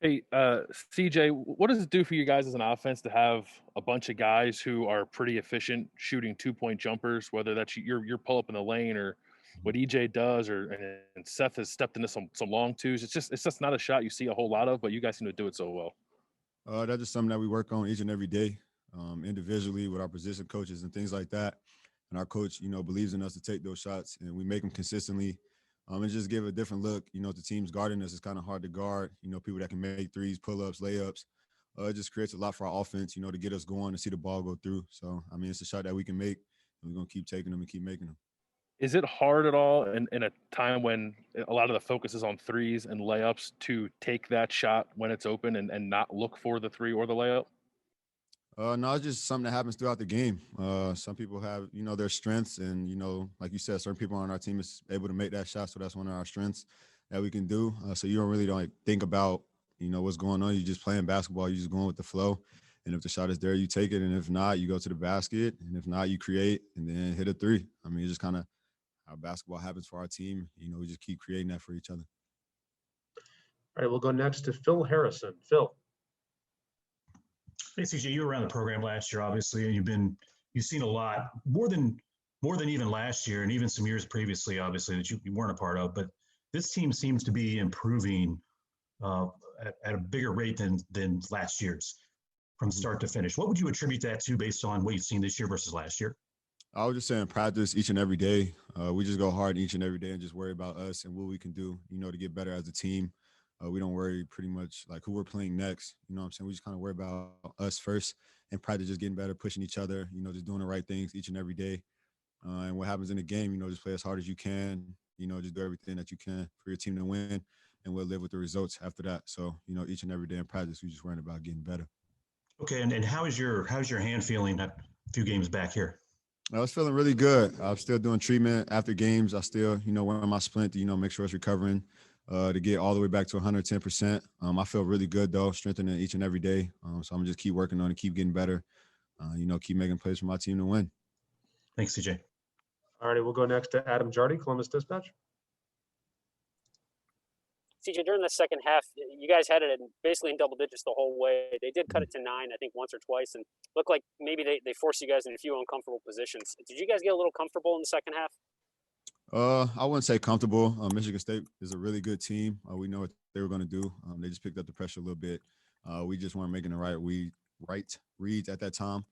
Hey, CJ, what does it do for you guys as an offense to have a bunch of guys who are pretty efficient shooting 2-point jumpers, whether that's your pull up in the lane or what EJ does, and Seth has stepped into some long twos. It's just not a shot you see a whole lot of, but you guys seem to do it so well. That's just something that we work on each and every day, individually with our position coaches and things like that. And our coach, believes in us to take those shots, and we make them consistently, and just give a different look. If the team's guarding us, it's kind of hard to guard. People that can make threes, pull-ups, layups. It just creates a lot for our offense, to get us going and see the ball go through. So, it's a shot that we can make, and we're going to keep taking them and keep making them. Is it hard at all in a time when a lot of the focus is on threes and layups to take that shot when it's open and not look for the three or the layup? No, it's just something that happens throughout the game. Some people have, their strengths, and like you said, certain people on our team is able to make that shot. So that's one of our strengths that we can do. So you don't think about, what's going on. You're just playing basketball. You're just going with the flow. And if the shot is there, you take it. And if not, you go to the basket. And if not, you create and then hit a three. It's just kind of how basketball happens for our team. We just keep creating that for each other. All right, we'll go next to Phil Harrison. Phil. Hey, CJ, you were around the program last year, obviously, and you've seen a lot more than even last year, and even some years previously, obviously, that you weren't a part of. But this team seems to be improving at a bigger rate than last year's, from start to finish. What would you attribute that to, based on what you've seen this year versus last year? I would just say in practice each and every day. We just go hard each and every day and just worry about us and what we can do, to get better as a team. We don't worry pretty much like who we're playing next. You know what I'm saying? We just kind of worry about us first and practice just getting better, pushing each other, just doing the right things each and every day. And what happens in the game, just play as hard as you can, just do everything that you can for your team to win, and we'll live with the results after that. So, each and every day in practice, we just worrying about getting better. Okay, and how's your hand feeling a few games back here? I was feeling really good. I'm still doing treatment after games. I still, wearing my splint to, make sure it's recovering. To get all the way back to 110%. I feel really good, though, strengthening each and every day. So I'm just keep working on it, keep getting better, keep making plays for my team to win. Thanks, CJ. All righty, we'll go next to Adam Jardy, Columbus Dispatch. CJ, during the second half, you guys had it basically in double digits the whole way. They did cut it to 9, I think, once or twice, and looked like maybe they forced you guys in a few uncomfortable positions. Did you guys get a little comfortable in the second half? I wouldn't say comfortable. Michigan State is a really good team. We know what they were going to do. They just picked up the pressure a little bit. We just weren't making the right reads at that time.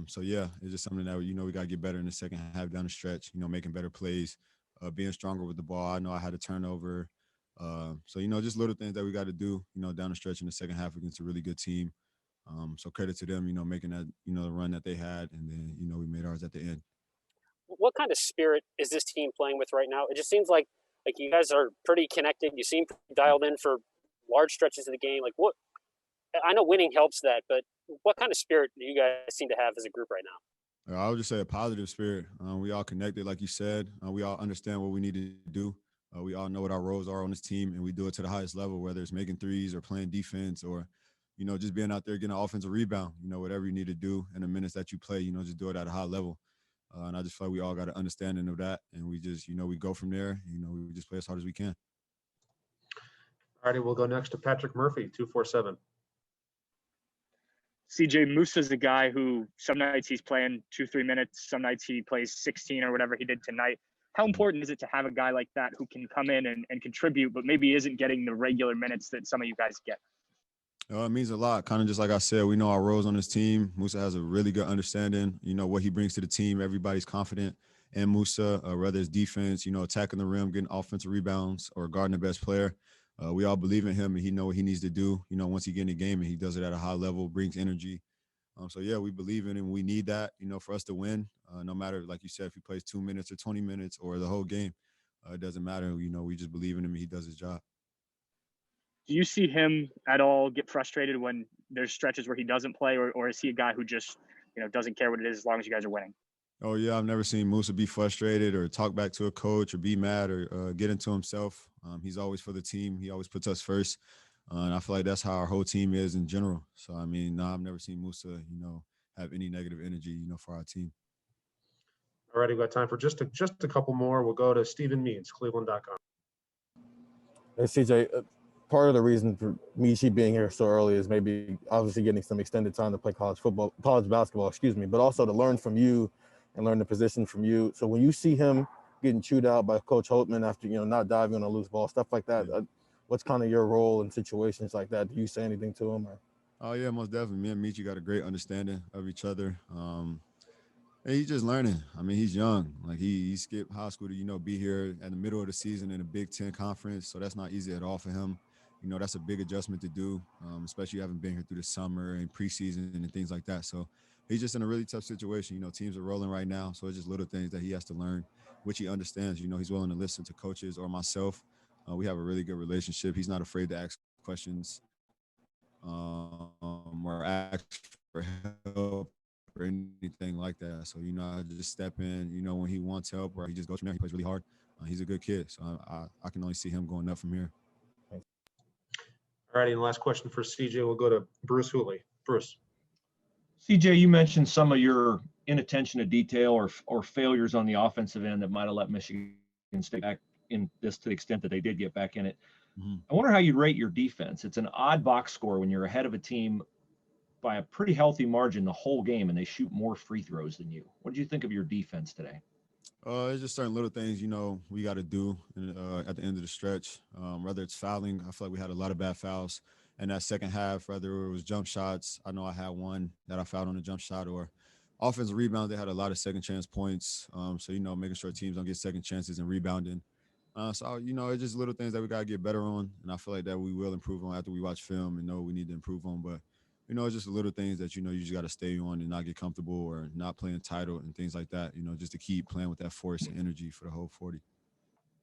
So, yeah, it's just something that, we got to get better in the second half down the stretch, making better plays, being stronger with the ball. I know I had a turnover. So, just little things that we got to do, down the stretch in the second half against a really good team. So credit to them, making that, the run that they had. And then, we made ours at the end. What kind of spirit is this team playing with right now? It just seems like you guys are pretty connected. You seem dialed in for large stretches of the game. Like, what? I know winning helps that, but what kind of spirit do you guys seem to have as a group right now? I would just say a positive spirit. We all connected, like you said. We all understand what we need to do. We all know what our roles are on this team, and we do it to the highest level, whether it's making threes or playing defense or, just being out there getting an offensive rebound. Whatever you need to do in the minutes that you play, just do it at a high level. And I just feel like we all got an understanding of that. And we just, we go from there. We just play as hard as we can. All righty, we'll go next to Patrick Murphy, 247. CJ, Musa's a guy who some nights he's playing 2-3 minutes. Some nights he plays 16 or whatever he did tonight. How important is it to have a guy like that who can come in and contribute, but maybe isn't getting the regular minutes that some of you guys get? It means a lot. Kind of just like I said, we know our roles on this team. Musa has a really good understanding, what he brings to the team. Everybody's confident in Musa, whether it's defense, attacking the rim, getting offensive rebounds, or guarding the best player. We all believe in him, and he know what he needs to do, once he get in the game, and he does it at a high level, brings energy. So, yeah, we believe in him. We need that, for us to win, no matter, like you said, if he plays 2 minutes or 20 minutes or the whole game. It doesn't matter. We just believe in him, and he does his job. Do you see him at all get frustrated when there's stretches where he doesn't play, or is he a guy who just, doesn't care what it is as long as you guys are winning? Oh, yeah, I've never seen Musa be frustrated or talk back to a coach or be mad or get into himself. He's always for the team. He always puts us first. And I feel like that's how our whole team is in general. So, no, I've never seen Musa, have any negative energy, for our team. All right, we've got time for just a couple more. We'll go to Stephen Means, Cleveland.com. Hey, CJ, part of the reason for Michi being here so early is maybe obviously getting some extended time to play college basketball, but also to learn from you and learn the position from you. So when you see him getting chewed out by Coach Holtman after, not diving on a loose ball, stuff like that, what's kind of your role in situations like that? Do you say anything to him? Or? Oh, yeah, most definitely. Me and Michi got a great understanding of each other. And he's just learning. I mean, he's young. Like he skipped high school to, be here at the middle of the season in a Big Ten conference. So that's not easy at all for him. That's a big adjustment to do, especially having been here through the summer and preseason and things like that. So he's just in a really tough situation. Teams are rolling right now. So it's just little things that he has to learn, which he understands. He's willing to listen to coaches or myself. We have a really good relationship. He's not afraid to ask questions or ask for help or anything like that. So, I just step in, when he wants help or he just goes from there. He plays really hard. He's a good kid. So I can only see him going up from here. All righty. And last question for CJ. We'll go to Bruce Hooley. Bruce. CJ, you mentioned some of your inattention to detail or failures on the offensive end that might have let Michigan State back in this to the extent that they did get back in it. Mm-hmm. I wonder how you'd rate your defense. It's an odd box score when you're ahead of a team by a pretty healthy margin the whole game and they shoot more free throws than you. What did you think of your defense today? It's just certain little things, we got to do at the end of the stretch. Whether it's fouling, I feel like we had a lot of bad fouls in that second half, whether it was jump shots. I know I had one that I fouled on a jump shot, or offensive rebound. They had a lot of second chance points. So, making sure teams don't get second chances and rebounding. So, it's just little things that we got to get better on. And I feel like that we will improve on after we watch film and know what we need to improve on. But it's just the little things that, you just got to stay on and not get comfortable or not playing title and things like that, just to keep playing with that force and energy for the whole 40.